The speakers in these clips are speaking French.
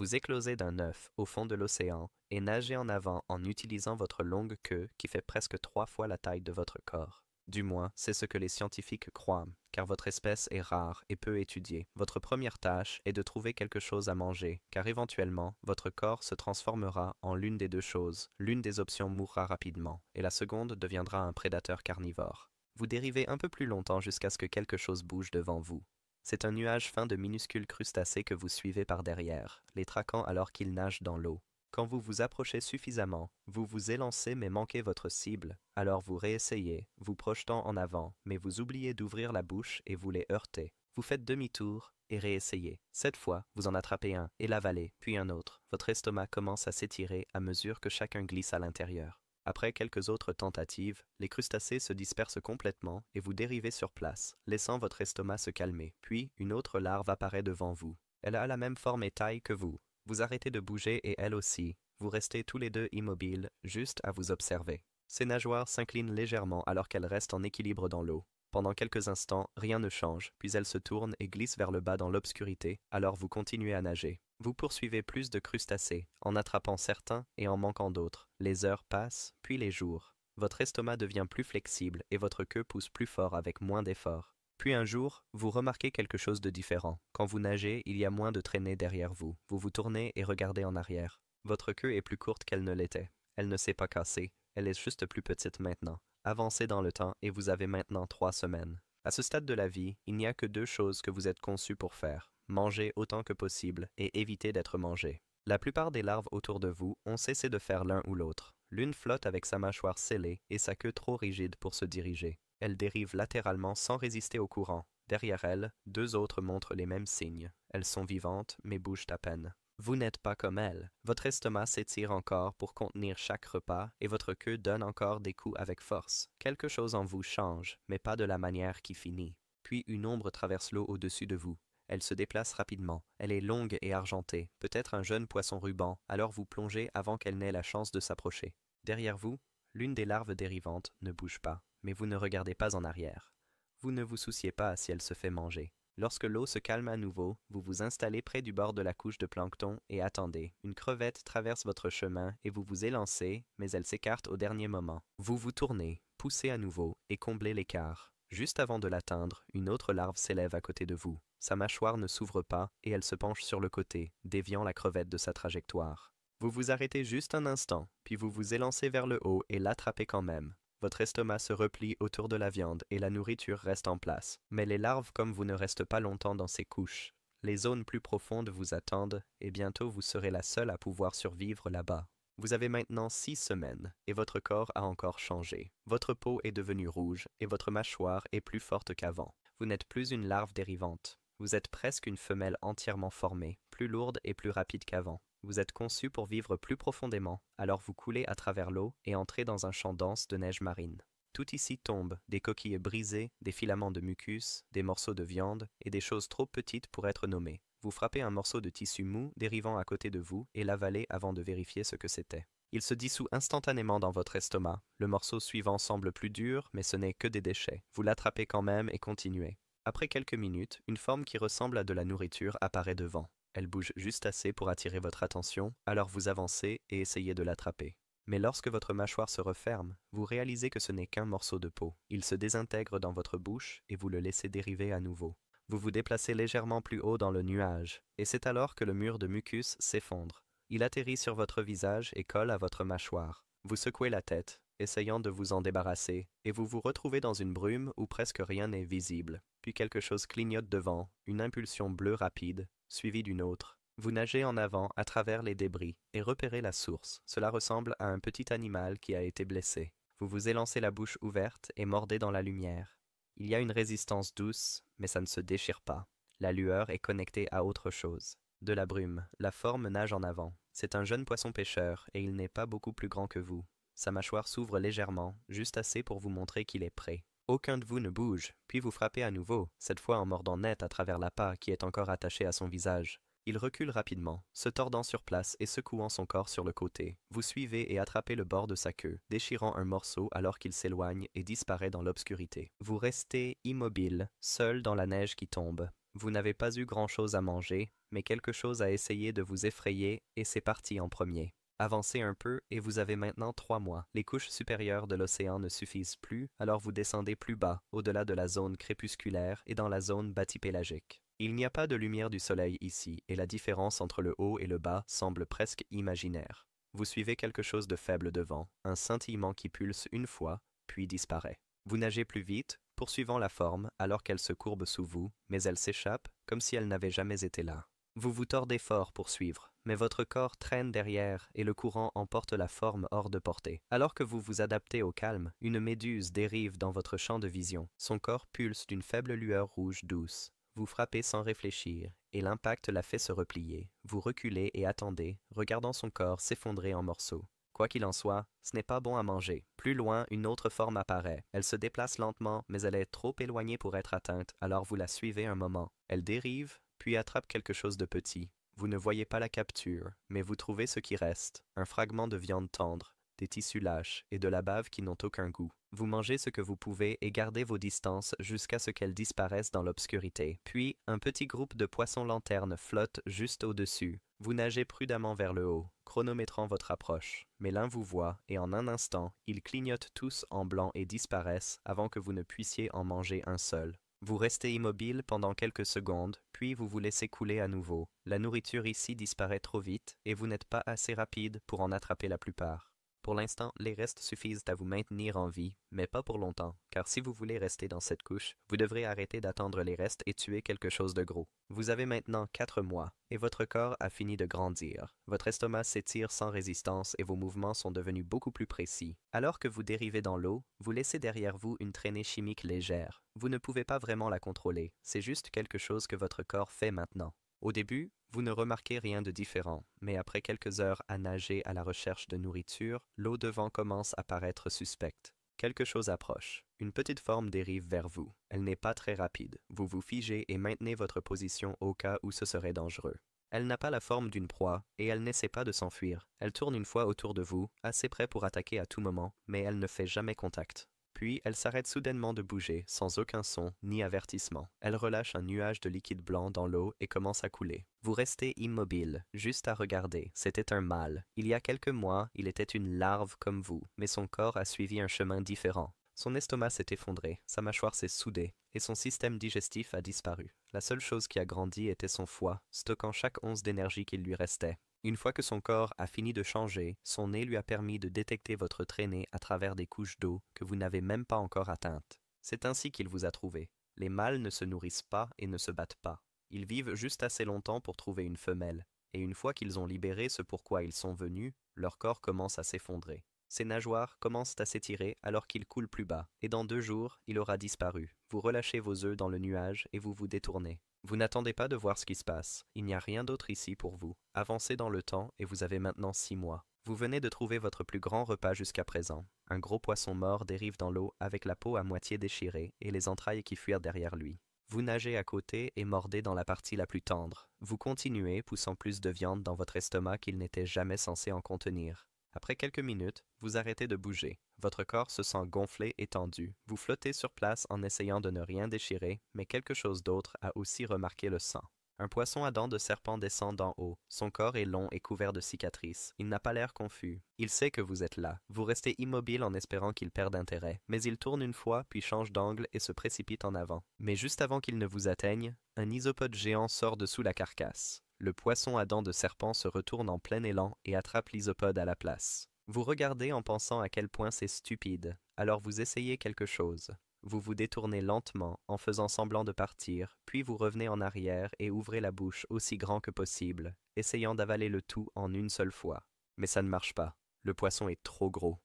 Vous éclosez d'un œuf au fond de l'océan et nagez en avant en utilisant votre longue queue qui fait presque 3 fois la taille de votre corps. Du moins, c'est ce que les scientifiques croient, car votre espèce est rare et peu étudiée. Votre première tâche est de trouver quelque chose à manger, car éventuellement, votre corps se transformera en l'une des deux choses. L'une des options mourra rapidement, et la seconde deviendra un prédateur carnivore. Vous dérivez un peu plus longtemps jusqu'à ce que quelque chose bouge devant vous. C'est un nuage fin de minuscules crustacés que vous suivez par derrière, les traquant alors qu'ils nagent dans l'eau. Quand vous vous approchez suffisamment, vous vous élancez mais manquez votre cible, alors vous réessayez, vous projetant en avant, mais vous oubliez d'ouvrir la bouche et vous les heurtez. Vous faites demi-tour et réessayez. Cette fois, vous en attrapez un et l'avalez, puis un autre. Votre estomac commence à s'étirer à mesure que chacun glisse à l'intérieur. Après quelques autres tentatives, les crustacés se dispersent complètement et vous dérivez sur place, laissant votre estomac se calmer. Puis, une autre larve apparaît devant vous. Elle a la même forme et taille que vous. Vous arrêtez de bouger et elle aussi. Vous restez tous les deux immobiles, juste à vous observer. Ses nageoires s'inclinent légèrement alors qu'elle reste en équilibre dans l'eau. Pendant quelques instants, rien ne change, puis elle se tourne et glisse vers le bas dans l'obscurité, alors vous continuez à nager. Vous poursuivez plus de crustacés, en attrapant certains et en manquant d'autres. Les heures passent, puis les jours. Votre estomac devient plus flexible et votre queue pousse plus fort avec moins d'efforts. Puis un jour, vous remarquez quelque chose de différent. Quand vous nagez, il y a moins de traînées derrière vous. Vous vous tournez et regardez en arrière. Votre queue est plus courte qu'elle ne l'était. Elle ne s'est pas cassée. Elle est juste plus petite maintenant. Avancez dans le temps et vous avez maintenant 3 semaines. À ce stade de la vie, il n'y a que 2 choses que vous êtes conçu pour faire. Manger autant que possible et éviter d'être mangé. La plupart des larves autour de vous ont cessé de faire l'un ou l'autre. L'une flotte avec sa mâchoire scellée et sa queue trop rigide pour se diriger. Elle dérive latéralement sans résister au courant. Derrière elle, 2 autres montrent les mêmes signes. Elles sont vivantes, mais bougent à peine. Vous n'êtes pas comme elles. Votre estomac s'étire encore pour contenir chaque repas et votre queue donne encore des coups avec force. Quelque chose en vous change, mais pas de la manière qui finit. Puis une ombre traverse l'eau au-dessus de vous. Elle se déplace rapidement. Elle est longue et argentée, peut-être un jeune poisson ruban, alors vous plongez avant qu'elle n'ait la chance de s'approcher. Derrière vous, l'une des larves dérivantes ne bouge pas, mais vous ne regardez pas en arrière. Vous ne vous souciez pas si elle se fait manger. Lorsque l'eau se calme à nouveau, vous vous installez près du bord de la couche de plancton et attendez. Une crevette traverse votre chemin et vous vous élancez, mais elle s'écarte au dernier moment. Vous vous tournez, poussez à nouveau et comblez l'écart. Juste avant de l'atteindre, une autre larve s'élève à côté de vous. Sa mâchoire ne s'ouvre pas et elle se penche sur le côté, déviant la crevette de sa trajectoire. Vous vous arrêtez juste un instant, puis vous vous élancez vers le haut et l'attrapez quand même. Votre estomac se replie autour de la viande et la nourriture reste en place. Mais les larves comme vous ne restent pas longtemps dans ces couches. Les zones plus profondes vous attendent et bientôt vous serez la seule à pouvoir survivre là-bas. Vous avez maintenant 6 semaines et votre corps a encore changé. Votre peau est devenue rouge et votre mâchoire est plus forte qu'avant. Vous n'êtes plus une larve dérivante. Vous êtes presque une femelle entièrement formée, plus lourde et plus rapide qu'avant. Vous êtes conçu pour vivre plus profondément, alors vous coulez à travers l'eau et entrez dans un champ dense de neige marine. Tout ici tombe, des coquilles brisées, des filaments de mucus, des morceaux de viande et des choses trop petites pour être nommées. Vous frappez un morceau de tissu mou dérivant à côté de vous et l'avalez avant de vérifier ce que c'était. Il se dissout instantanément dans votre estomac. Le morceau suivant semble plus dur, mais ce n'est que des déchets. Vous l'attrapez quand même et continuez. Après quelques minutes, une forme qui ressemble à de la nourriture apparaît devant. Elle bouge juste assez pour attirer votre attention, alors vous avancez et essayez de l'attraper. Mais lorsque votre mâchoire se referme, vous réalisez que ce n'est qu'un morceau de peau. Il se désintègre dans votre bouche et vous le laissez dériver à nouveau. Vous vous déplacez légèrement plus haut dans le nuage, et c'est alors que le mur de mucus s'effondre. Il atterrit sur votre visage et colle à votre mâchoire. Vous secouez la tête, essayant de vous en débarrasser, et vous vous retrouvez dans une brume où presque rien n'est visible. Puis quelque chose clignote devant, une impulsion bleue rapide, suivie d'une autre. Vous nagez en avant à travers les débris et repérez la source. Cela ressemble à un petit animal qui a été blessé. Vous vous élancez la bouche ouverte et mordez dans la lumière. Il y a une résistance douce, mais ça ne se déchire pas. La lueur est connectée à autre chose. De la brume, la forme nage en avant. C'est un jeune poisson pêcheur et il n'est pas beaucoup plus grand que vous. Sa mâchoire s'ouvre légèrement, juste assez pour vous montrer qu'il est prêt. Aucun de vous ne bouge, puis vous frappez à nouveau, cette fois en mordant net à travers l'appât qui est encore attaché à son visage. Il recule rapidement, se tordant sur place et secouant son corps sur le côté. Vous suivez et attrapez le bord de sa queue, déchirant un morceau alors qu'il s'éloigne et disparaît dans l'obscurité. Vous restez immobile, seul dans la neige qui tombe. Vous n'avez pas eu grand-chose à manger, mais quelque chose a essayé de vous effrayer et c'est parti en premier. Avancez un peu et vous avez maintenant 3 mois. Les couches supérieures de l'océan ne suffisent plus, alors vous descendez plus bas, au-delà de la zone crépusculaire et dans la zone bathypélagique. Il n'y a pas de lumière du soleil ici, et la différence entre le haut et le bas semble presque imaginaire. Vous suivez quelque chose de faible devant, un scintillement qui pulse une fois, puis disparaît. Vous nagez plus vite, poursuivant la forme alors qu'elle se courbe sous vous, mais elle s'échappe comme si elle n'avait jamais été là. Vous vous tordez fort pour suivre, mais votre corps traîne derrière et le courant emporte la forme hors de portée. Alors que vous vous adaptez au calme, une méduse dérive dans votre champ de vision. Son corps pulse d'une faible lueur rouge douce. Vous frappez sans réfléchir, et l'impact la fait se replier. Vous reculez et attendez, regardant son corps s'effondrer en morceaux. Quoi qu'il en soit, ce n'est pas bon à manger. Plus loin, une autre forme apparaît. Elle se déplace lentement, mais elle est trop éloignée pour être atteinte, alors vous la suivez un moment. Elle dérive, puis attrape quelque chose de petit. Vous ne voyez pas la capture, mais vous trouvez ce qui reste, un fragment de viande tendre, des tissus lâches et de la bave qui n'ont aucun goût. Vous mangez ce que vous pouvez et gardez vos distances jusqu'à ce qu'elles disparaissent dans l'obscurité. Puis, un petit groupe de poissons-lanternes flotte juste au-dessus. Vous nagez prudemment vers le haut, chronométrant votre approche. Mais l'un vous voit, et en un instant, ils clignotent tous en blanc et disparaissent avant que vous ne puissiez en manger un seul. Vous restez immobile pendant quelques secondes, puis vous vous laissez couler à nouveau. La nourriture ici disparaît trop vite, et vous n'êtes pas assez rapide pour en attraper la plupart. Pour l'instant, les restes suffisent à vous maintenir en vie, mais pas pour longtemps, car si vous voulez rester dans cette couche, vous devrez arrêter d'attendre les restes et tuer quelque chose de gros. Vous avez maintenant 4 mois, et votre corps a fini de grandir. Votre estomac s'étire sans résistance et vos mouvements sont devenus beaucoup plus précis. Alors que vous dérivez dans l'eau, vous laissez derrière vous une traînée chimique légère. Vous ne pouvez pas vraiment la contrôler, c'est juste quelque chose que votre corps fait maintenant. Au début, vous ne remarquez rien de différent, mais après quelques heures à nager à la recherche de nourriture, l'eau devant commence à paraître suspecte. Quelque chose approche. Une petite forme dérive vers vous. Elle n'est pas très rapide. Vous vous figez et maintenez votre position au cas où ce serait dangereux. Elle n'a pas la forme d'une proie, et elle n'essaie pas de s'enfuir. Elle tourne une fois autour de vous, assez près pour attaquer à tout moment, mais elle ne fait jamais contact. Puis, elle s'arrête soudainement de bouger, sans aucun son ni avertissement. Elle relâche un nuage de liquide blanc dans l'eau et commence à couler. Vous restez immobile, juste à regarder. C'était un mâle. Il y a quelques mois, il était une larve comme vous, mais son corps a suivi un chemin différent. Son estomac s'est effondré, sa mâchoire s'est soudée, et son système digestif a disparu. La seule chose qui a grandi était son foie, stockant chaque once d'énergie qu'il lui restait. Une fois que son corps a fini de changer, son nez lui a permis de détecter votre traînée à travers des couches d'eau que vous n'avez même pas encore atteintes. C'est ainsi qu'il vous a trouvé. Les mâles ne se nourrissent pas et ne se battent pas. Ils vivent juste assez longtemps pour trouver une femelle, et une fois qu'ils ont libéré ce pourquoi ils sont venus, leur corps commence à s'effondrer. Ses nageoires commencent à s'étirer alors qu'il coule plus bas, et dans 2 jours, il aura disparu. Vous relâchez vos œufs dans le nuage et vous vous détournez. Vous n'attendez pas de voir ce qui se passe. Il n'y a rien d'autre ici pour vous. Avancez dans le temps et vous avez maintenant 6 mois. Vous venez de trouver votre plus grand repas jusqu'à présent. Un gros poisson mort dérive dans l'eau avec la peau à moitié déchirée et les entrailles qui fuirent derrière lui. Vous nagez à côté et mordez dans la partie la plus tendre. Vous continuez, poussant plus de viande dans votre estomac qu'il n'était jamais censé en contenir. Après quelques minutes, vous arrêtez de bouger. Votre corps se sent gonflé et tendu. Vous flottez sur place en essayant de ne rien déchirer, mais quelque chose d'autre a aussi remarqué le sang. Un poisson à dents de serpent descend d'en haut. Son corps est long et couvert de cicatrices. Il n'a pas l'air confus. Il sait que vous êtes là. Vous restez immobile en espérant qu'il perde intérêt. Mais il tourne une fois, puis change d'angle et se précipite en avant. Mais juste avant qu'il ne vous atteigne, un isopode géant sort dessous la carcasse. Le poisson à dents de serpent se retourne en plein élan et attrape l'isopode à la place. Vous regardez en pensant à quel point c'est stupide, alors vous essayez quelque chose. Vous vous détournez lentement en faisant semblant de partir, puis vous revenez en arrière et ouvrez la bouche aussi grand que possible, essayant d'avaler le tout en une seule fois. Mais ça ne marche pas. Le poisson est trop gros.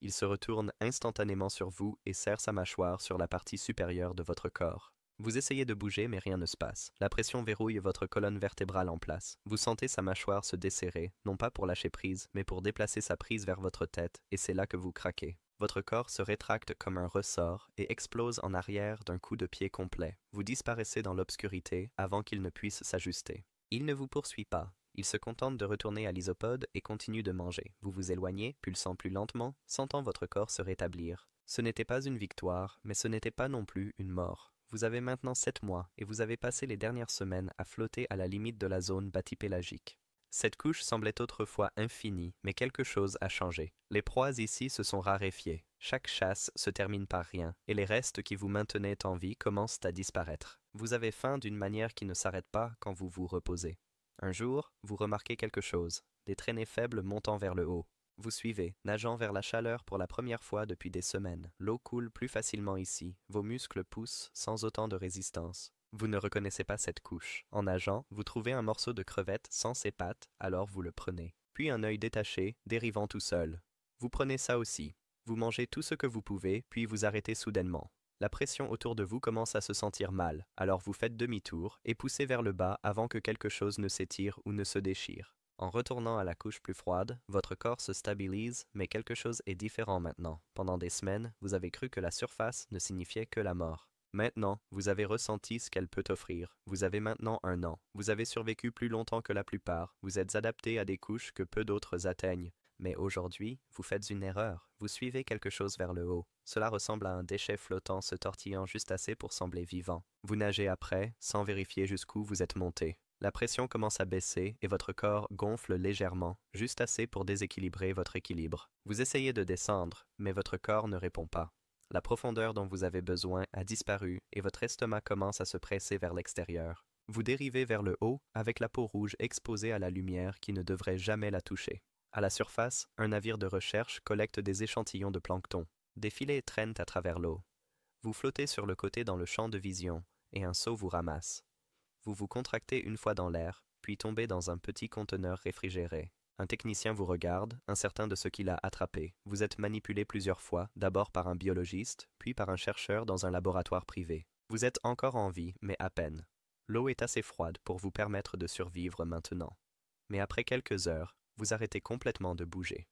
Il se retourne instantanément sur vous et serre sa mâchoire sur la partie supérieure de votre corps. Vous essayez de bouger, mais rien ne se passe. La pression verrouille votre colonne vertébrale en place. Vous sentez sa mâchoire se desserrer, non pas pour lâcher prise, mais pour déplacer sa prise vers votre tête, et c'est là que vous craquez. Votre corps se rétracte comme un ressort et explose en arrière d'un coup de pied complet. Vous disparaissez dans l'obscurité avant qu'il ne puisse s'ajuster. Il ne vous poursuit pas. Il se contente de retourner à l'isopode et continue de manger. Vous vous éloignez, pulsant plus lentement, sentant votre corps se rétablir. Ce n'était pas une victoire, mais ce n'était pas non plus une mort. Vous avez maintenant 7 mois et vous avez passé les dernières semaines à flotter à la limite de la zone bathypélagique. Cette couche semblait autrefois infinie, mais quelque chose a changé. Les proies ici se sont raréfiées. Chaque chasse se termine par rien, et les restes qui vous maintenaient en vie commencent à disparaître. Vous avez faim d'une manière qui ne s'arrête pas quand vous vous reposez. Un jour, vous remarquez quelque chose, des traînées faibles montant vers le haut. Vous suivez, nageant vers la chaleur pour la première fois depuis des semaines. L'eau coule plus facilement ici, vos muscles poussent sans autant de résistance. Vous ne reconnaissez pas cette couche. En nageant, vous trouvez un morceau de crevette sans ses pattes, alors vous le prenez. Puis un œil détaché, dérivant tout seul. Vous prenez ça aussi. Vous mangez tout ce que vous pouvez, puis vous arrêtez soudainement. La pression autour de vous commence à se sentir mal, alors vous faites demi-tour et poussez vers le bas avant que quelque chose ne s'étire ou ne se déchire. En retournant à la couche plus froide, votre corps se stabilise, mais quelque chose est différent maintenant. Pendant des semaines, vous avez cru que la surface ne signifiait que la mort. Maintenant, vous avez ressenti ce qu'elle peut offrir. Vous avez maintenant 1 an. Vous avez survécu plus longtemps que la plupart. Vous êtes adapté à des couches que peu d'autres atteignent. Mais aujourd'hui, vous faites une erreur. Vous suivez quelque chose vers le haut. Cela ressemble à un déchet flottant se tortillant juste assez pour sembler vivant. Vous nagez après, sans vérifier jusqu'où vous êtes monté. La pression commence à baisser et votre corps gonfle légèrement, juste assez pour déséquilibrer votre équilibre. Vous essayez de descendre, mais votre corps ne répond pas. La profondeur dont vous avez besoin a disparu et votre estomac commence à se presser vers l'extérieur. Vous dérivez vers le haut avec la peau rouge exposée à la lumière qui ne devrait jamais la toucher. À la surface, un navire de recherche collecte des échantillons de plancton. Des filets traînent à travers l'eau. Vous flottez sur le côté dans le champ de vision et un seau vous ramasse. Vous vous contractez une fois dans l'air, puis tombez dans un petit conteneur réfrigéré. Un technicien vous regarde, incertain de ce qu'il a attrapé. Vous êtes manipulé plusieurs fois, d'abord par un biologiste, puis par un chercheur dans un laboratoire privé. Vous êtes encore en vie, mais à peine. L'eau est assez froide pour vous permettre de survivre maintenant. Mais après quelques heures, vous arrêtez complètement de bouger.